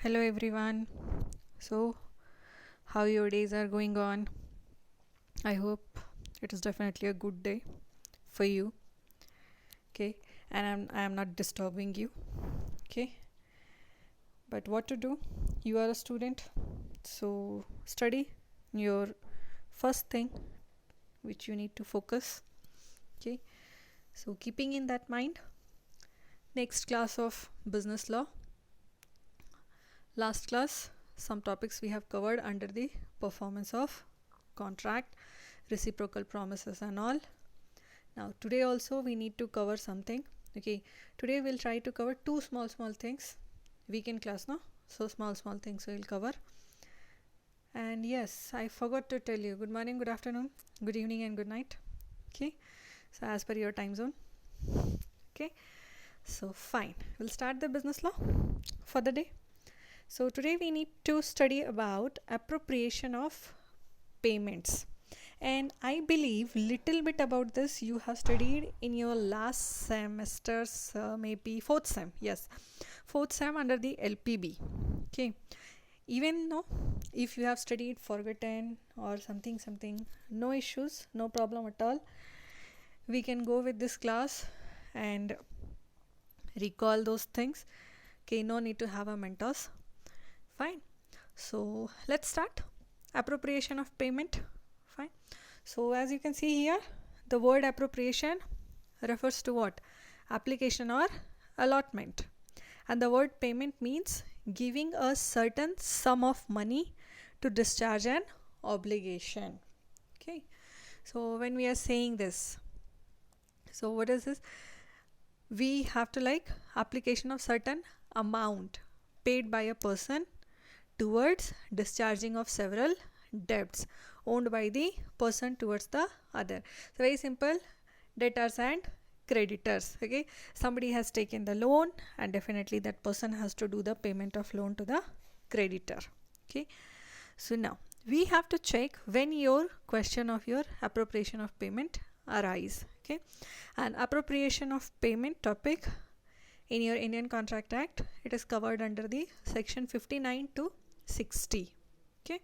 Hello everyone. So, how your days are going on? I hope it is definitely a good day for you. Okay, and I am not disturbing you. Okay, but what to do? You are a student, so study your first thing which you need to focus. Okay, so keeping in that mind, next class of business law. Last class, some topics we have covered under the performance of contract, reciprocal promises and all. Now today also we need to cover something. Okay, today we'll try to cover two small things. Weekend class, no? So small things we'll cover. And yes, I forgot to tell you, good morning, good afternoon, good evening and good night. Okay, so as per your time zone. Okay, so fine, we'll start the business law for the day. So today we need to study about appropriation of payments, and I believe little bit about this you have studied in your last semester's maybe fourth sem. Yes, fourth sem under the LPB. Okay, even no, if you have studied forgotten or something, no issues, no problem at all. We can go with this class and recall those things. Okay, no need to have a mentors. Fine, so let's start. Appropriation of payment. Fine, so as you can see here, the word appropriation refers to what? Application or allotment, and the word payment means giving a certain sum of money to discharge an obligation. Okay, so when we are saying this, so what is this? We have to like application of certain amount paid by a person towards discharging of several debts owned by the person towards the other. So very simple, debtors and creditors. Okay, somebody has taken the loan and definitely that person has to do the payment of loan to the creditor. Okay, so now we have to check when your question of your appropriation of payment arise. Okay, and appropriation of payment topic in your Indian Contract Act, it is covered under the section 59 to 60. Okay,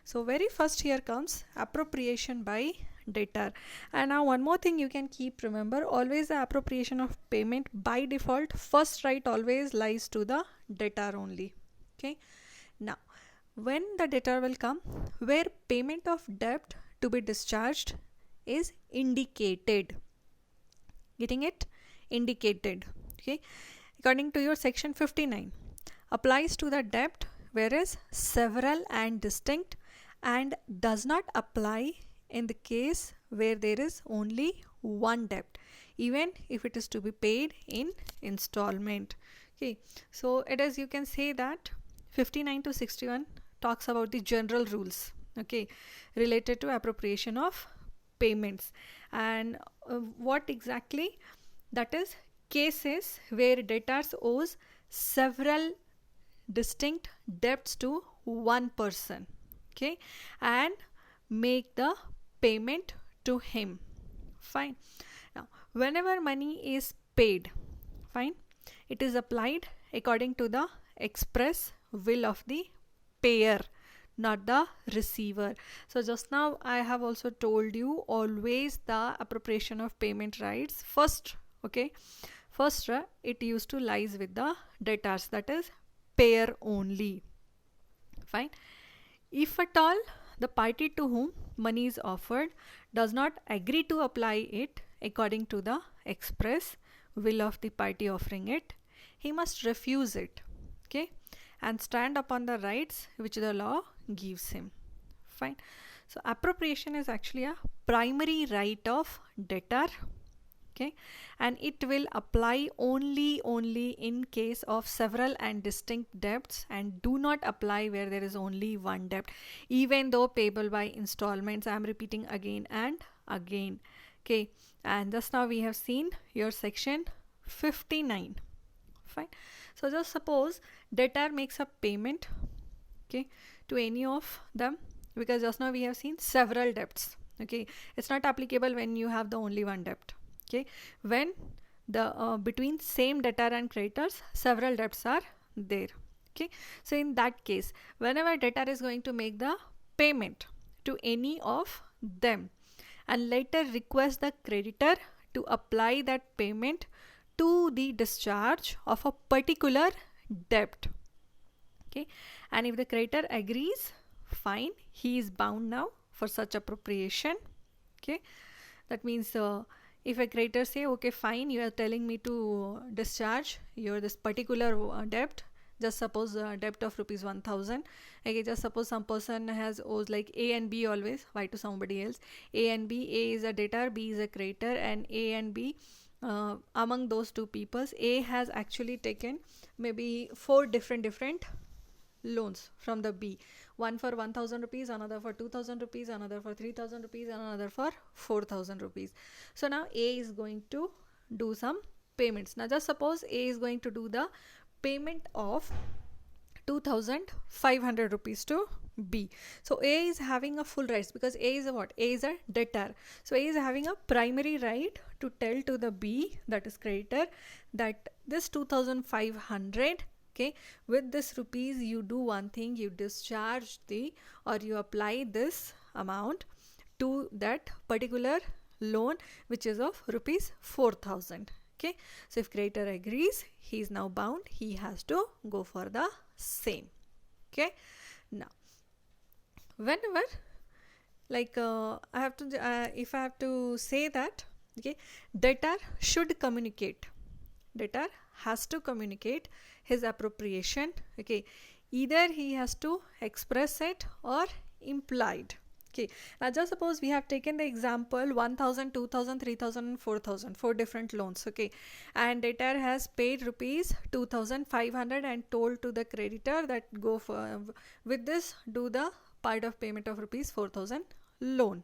so very first here comes appropriation by debtor. And now one more thing you can keep remember, always the appropriation of payment by default first right always lies to the debtor only. Okay, now when the debtor will come, where payment of debt to be discharged is indicated. Getting it? Indicated. Okay, according to your section 59 applies to the debt whereas several and distinct, and does not apply in the case where there is only one debt, even if it is to be paid in installment. Okay, so it is, you can say that 59 to 61 talks about the general rules, okay, related to appropriation of payments. And what exactly that is? Cases where debtors owes several distinct debts to one person, okay, and make the payment to him. Fine, now whenever money is paid, fine, it is applied according to the express will of the payer, not the receiver. So just now I have also told you, always the appropriation of payment rights first, okay, first it used to lies with the debtors, that is payer only. Fine, if at all the party to whom money is offered does not agree to apply it according to the express will of the party offering it, he must refuse it, okay, and stand upon the rights which the law gives him. Fine, so appropriation is actually a primary right of debtor, okay, and it will apply only in case of several and distinct debts, and do not apply where there is only one debt, even though payable by installments. I am repeating again and again. Okay, and just now we have seen your section 59. Fine, so just suppose debtor makes a payment, okay, to any of them, because just now we have seen several debts. Okay, it's not applicable when you have the only one debt. Okay, when the between same debtor and creditors several debts are there. Okay, so in that case, whenever debtor is going to make the payment to any of them and later request the creditor to apply that payment to the discharge of a particular debt, okay, and if the creditor agrees, fine, he is bound now for such appropriation. Okay, that means if a creditor say, okay, fine, you are telling me to discharge your this particular debt, just suppose debt of rupees 1000. Okay, just suppose some person has owes like A and B always, why to somebody else, A and B, A is a debtor, B is a creditor, and A and B, among those two peoples, A has actually taken maybe 4 different loans from the B, one for 1000 rupees, another for 2000 rupees, another for 3000 rupees, and another for 4000 rupees. So now A is going to do some payments. Now just suppose A is going to do the payment of 2500 rupees to B. So A is having a full rights because A is a what? A is a debtor. So A is having a primary right to tell to the B, that is creditor, that this 2500, okay, with this rupees you do one thing, you discharge the or you apply this amount to that particular loan which is of rupees 4000. Okay, so if creditor agrees, he is now bound, he has to go for the same. Okay, now whenever like I have to if I have to say that, okay, debtor should communicate, debtor has to communicate his appropriation. Okay, either he has to express it or implied. Okay, now just suppose we have taken the example 1000, 2000, 3000 and 4000, 4 different loans. Okay, and debtor has paid rupees 2500 and told to the creditor that go for with this do the part of payment of rupees 4000 loan.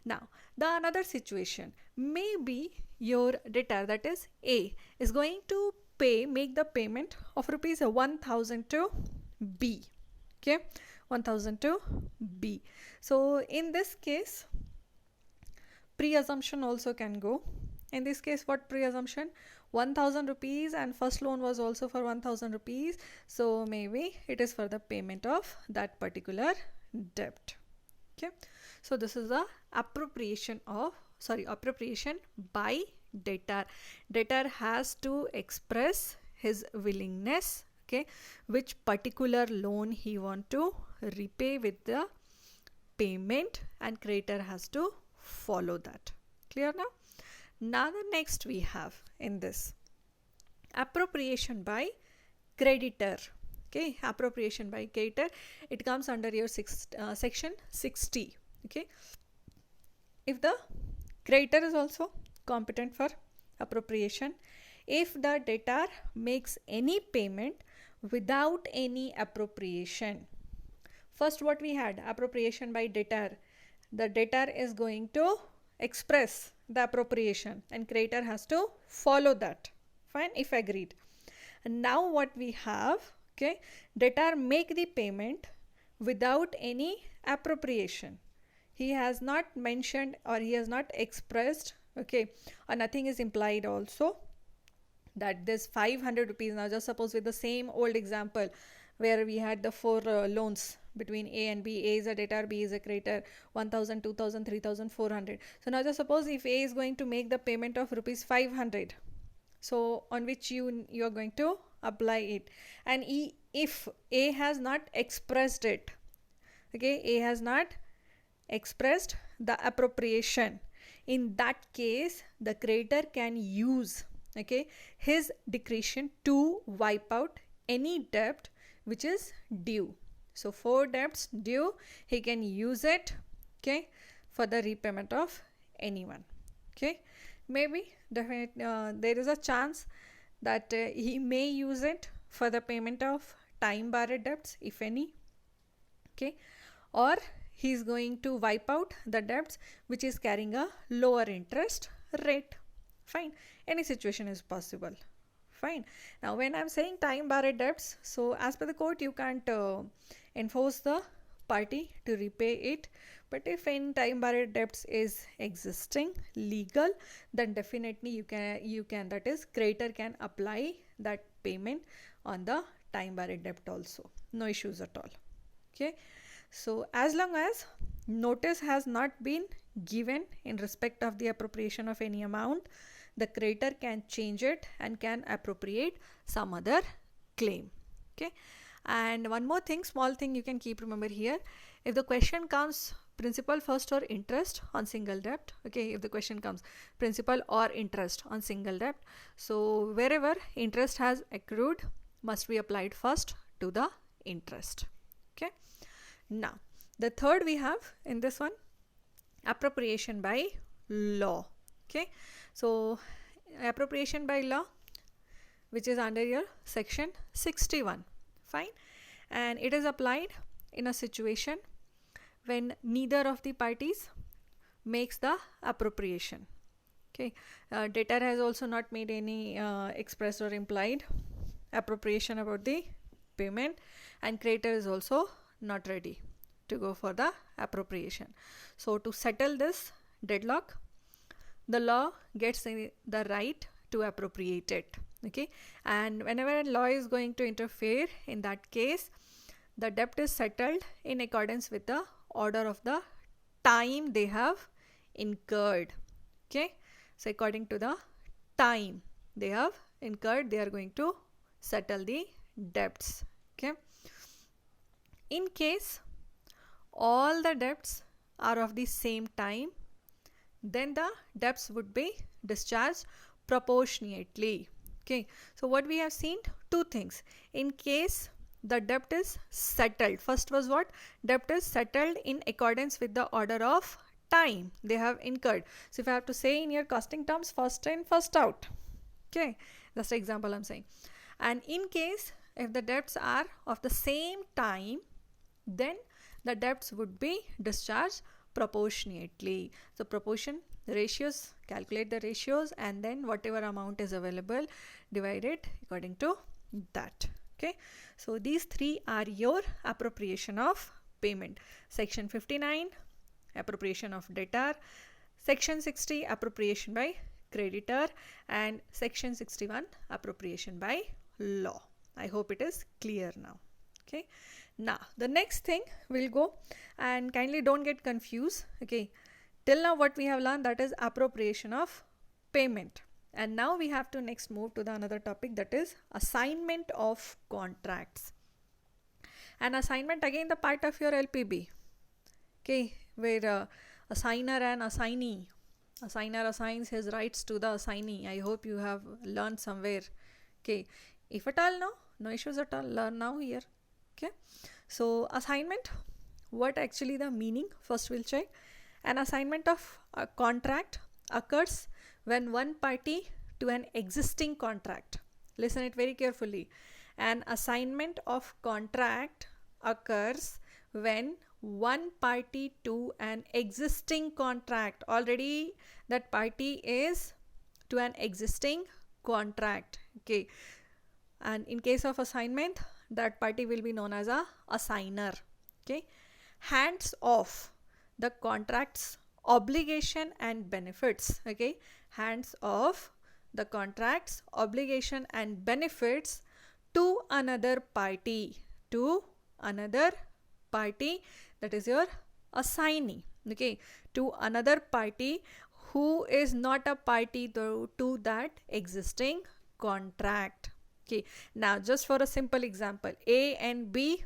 Now the another situation, maybe your debtor, that is A, is going to make the payment of rupees 1000 to B. Okay, 1000 to B. So in this case, pre-assumption also can go. In this case, what pre-assumption? 1000 rupees and first loan was also for 1000 rupees. So maybe it is for the payment of that particular debt. Okay, so this is the appropriation by debtor. Debtor has to express his willingness, okay, which particular loan he want to repay with the payment, and creditor has to follow that. Clear now? Now the next we have in this appropriation by creditor. Okay, appropriation by creditor, it comes under your section 60. Okay, if the creditor is also competent for appropriation, if the debtor makes any payment without any appropriation. First what we had, appropriation by debtor, the debtor is going to express the appropriation and creditor has to follow that, fine, if agreed. And now what we have, okay, debtor make the payment without any appropriation. He has not mentioned or he has not expressed, okay, or nothing is implied also that this 500 rupees, now just suppose with the same old example where we had the 4 loans between A and B, A is a debtor, B is a creditor, 1000, 2000, 3000, 400. So now just suppose if A is going to make the payment of rupees 500, so on which you are going to apply it, and if A has not expressed it, okay, A has not expressed the appropriation, in that case the creditor can use, okay, his discretion to wipe out any debt which is due. So 4 debts due, he can use it, okay, for the repayment of anyone. Okay, maybe there is a chance that he may use it for the payment of time barred debts, if any. Okay, or he is going to wipe out the debts which is carrying a lower interest rate. Fine, any situation is possible. Fine. Now when I'm saying time barred debts, so as per the court you can't enforce the party to repay it, but if any time barred debts is existing legal, then definitely you can that is creditor can apply that payment on the time barred debt also. No issues at all. Okay, so as long as notice has not been given in respect of the appropriation of any amount, the creditor can change it and can appropriate some other claim. Okay, and one more thing, small thing you can keep remember here. If the question comes principal first or interest on single debt, okay, if the question comes principal or interest on single debt, so wherever interest has accrued must be applied first to the interest. Okay, now the third we have in this one, appropriation by law. Okay, so appropriation by law, which is under your section 61, fine, and it is applied in a situation when neither of the parties makes the appropriation. Okay, debtor has also not made any expressed or implied appropriation about the payment, and creditor is also not ready to go for the appropriation. So to settle this deadlock, the law gets the right to appropriate it. Okay, and whenever law is going to interfere, in that case the debt is settled in accordance with the order of the time they have incurred. Okay, so according to the time they have incurred, they are going to settle the debts. Okay, in case all the debts are of the same time, then the debts would be discharged proportionately. Okay, so what we have seen, two things. In case the debt is settled, first was what? Debt is settled in accordance with the order of time they have incurred. So if I have to say in your costing terms, first in, first out. Okay, that's the example I'm saying. And in case if the debts are of the same time, then the debts would be discharged proportionately. So proportion ratios, calculate the ratios, and then whatever amount is available, divide it according to that. Okay, so these three are your appropriation of payment. Section 59, appropriation of debtor. Section 60, appropriation by creditor, and section 61, appropriation by law. I hope it is clear now. Okay, now the next thing we'll go, and kindly don't get confused. Okay, till now what we have learned, that is appropriation of payment, and now we have to next move to the another topic, that is assignment of contracts. And assignment, again the part of your LPB. Okay, where assigner and assignee, assigner assigns his rights to the assignee. I hope you have learned somewhere. Okay, if at all, no issues at all, learn now here. Okay, so assignment, what actually the meaning, first we'll check. An assignment of a contract occurs when one party to an existing contract, listen it very carefully, an assignment of contract occurs when one party to an existing contract, already that party is to an existing contract. Okay, and in case of assignment, that party will be known as a assigner. Okay, hands off the contract's obligation and benefits. Okay, hands off the contract's obligation and benefits to another party, that is your assignee. Okay, to another party who is not a party to that existing contract. Okay, now just for a simple example, A and B,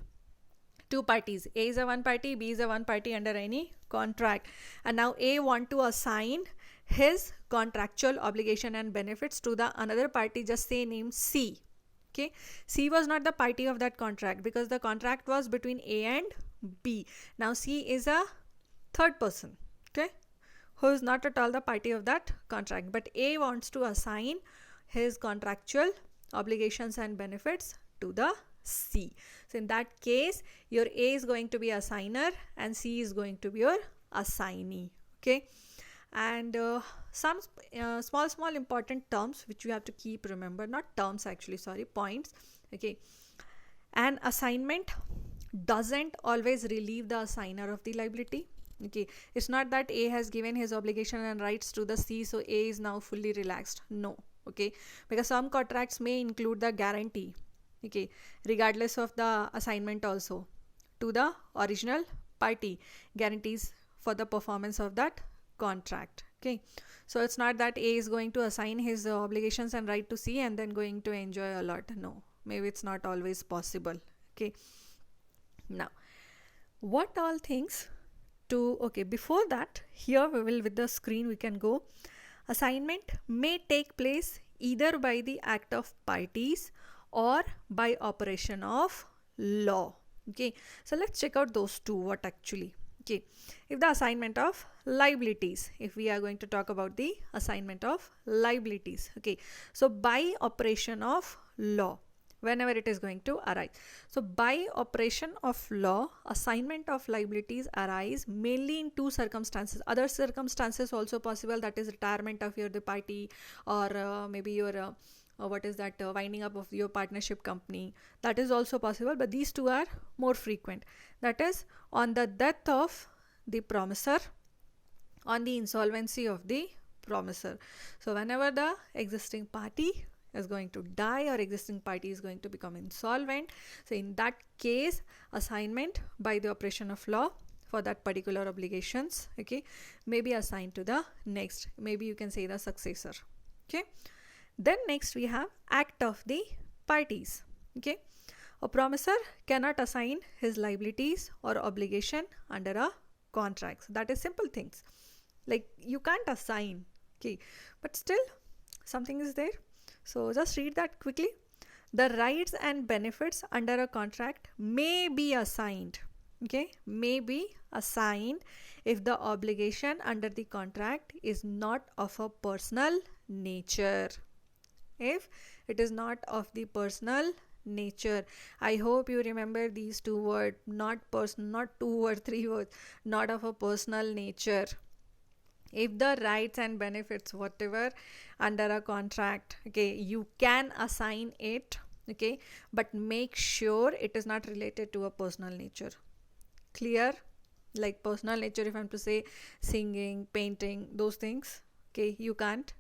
two parties. A is a one party, B is a one party under any contract, and now A want to assign his contractual obligation and benefits to the another party, just say name C. Okay, C was not the party of that contract because the contract was between A and B. Now C is a third person, okay, who is not at all the party of that contract, but A wants to assign his contractual obligations and benefits to the C. So in that case, your A is going to be assigner and C is going to be your assignee. Okay, and some small important terms which you have to keep remember, not terms actually, sorry, points. Okay, an assignment doesn't always relieve the assigner of the liability. Okay, it's not that A has given his obligation and rights to the C, so A is now fully relaxed. No. Okay, because some contracts may include the guarantee. okay, regardless of the assignment also, to the original party, guarantees for the performance of that contract. Okay, so it's not that A is going to assign his obligations and right to C and then going to enjoy a lot. No, maybe it's not always possible. Okay, now what all things to, okay, before that, here we will, with the screen we can go. Assignment may take place either by the act of parties or by operation of law. Okay, so let's check out those two, what actually. Okay, if the assignment of liabilities, if we are going to talk about the assignment of liabilities, okay, so by operation of law, whenever it is going to arise. So by operation of law, assignment of liabilities arise mainly in two circumstances. Other circumstances also possible, that is retirement of your the party, or maybe your what is that, winding up of your partnership company, that is also possible, but these two are more frequent. That is on the death of the promisor, on the insolvency of the promisor. So whenever the existing party is going to die or existing party is going to become insolvent, so in that case, assignment by the operation of law for that particular obligations, okay, may be assigned to the next, maybe you can say the successor. Okay, then next we have act of the parties. Okay, a promisor cannot assign his liabilities or obligation under a contract. So that is simple things, like you can't assign, okay, but still something is there. So just read that quickly. The rights and benefits under a contract may be assigned, okay, may be assigned if the obligation under the contract is not of a personal nature. If it is not of the personal nature, I hope you remember these two words, not person, not 2 or 3 words, not of a personal nature. If the rights and benefits whatever under a contract, okay, you can assign it, okay, but make sure it is not related to a personal nature. Clear? Like personal nature, if I'm to say singing, painting, those things, okay, you can't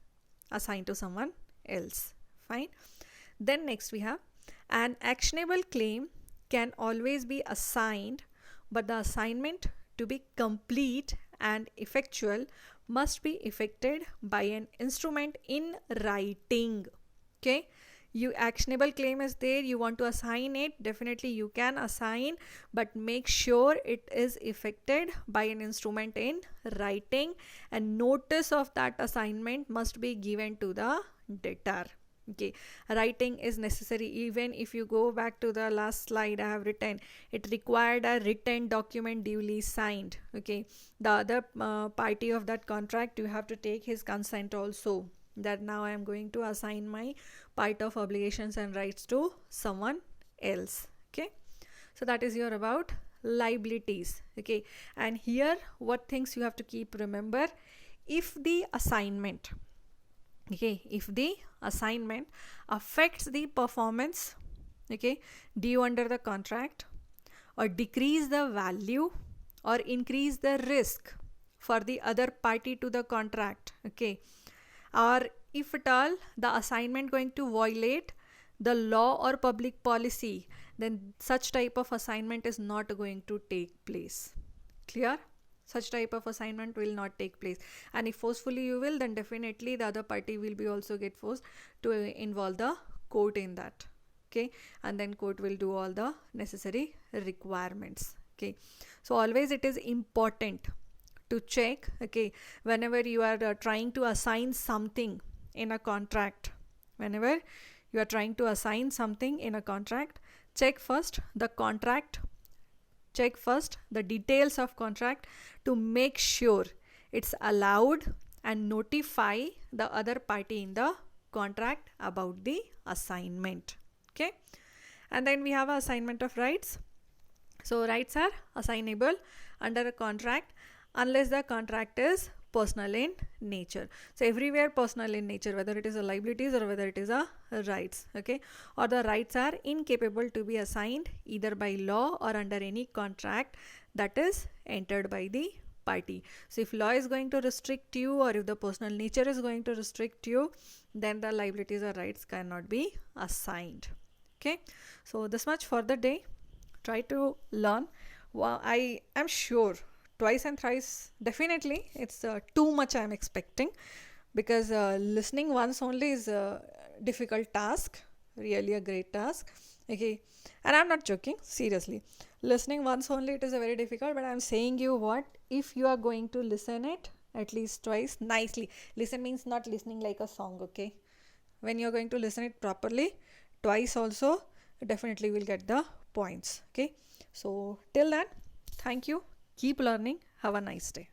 assign to someone else. Fine. Then next we have an actionable claim can always be assigned, but the assignment to be complete and effectual must be effected by an instrument in writing. Okay, you actionable claim is there, you want to assign it, definitely you can assign, but make sure it is effected by an instrument in writing, and notice of that assignment must be given to the debtor. Okay, writing is necessary. Even if you go back to the last slide I have written, it required a written document duly signed. Okay, the other party of that contract, you have to take his consent also, that now I am going to assign my part of obligations and rights to someone else. Okay, so that is your about liabilities. Okay, and here what things you have to keep remember: if the assignment, okay, if the assignment affects the performance, okay, due under the contract, or decrease the value or increase the risk for the other party to the contract, okay, or if at all the assignment going to violate the law or public policy, then such type of assignment is not going to take place. Clear? Such type of assignment will not take place, and if forcefully you will, then definitely the other party will be also get forced to involve the court in that. Okay, and then court will do all the necessary requirements. Okay, so always it is important to check, okay, whenever you are trying to assign something in a contract, whenever you are trying to assign something in a contract, check first the contract, check first the details of contract to make sure it's allowed, and notify the other party in the contract about the assignment. Okay, and then we have a assignment of rights. So rights are assignable under a contract unless the contract is personal in nature. So everywhere personal in nature, whether it is a liabilities or whether it is a rights, okay, or the rights are incapable to be assigned either by law or under any contract that is entered by the party. So if law is going to restrict you, or if the personal nature is going to restrict you, then the liabilities or rights cannot be assigned. Okay, so this much for the day. Try to learn. Well, I am sure twice and thrice definitely it's too much I'm expecting, because listening once only is a difficult task, really a great task. Okay, and I'm not joking, seriously. Listening once only it is a very difficult, but I'm saying you what, if you are going to listen it at least twice nicely. Listen means not listening like a song, okay? When you're going to listen it properly, twice also, definitely will get the points. Okay, so till then, thank you, keep learning, have a nice day.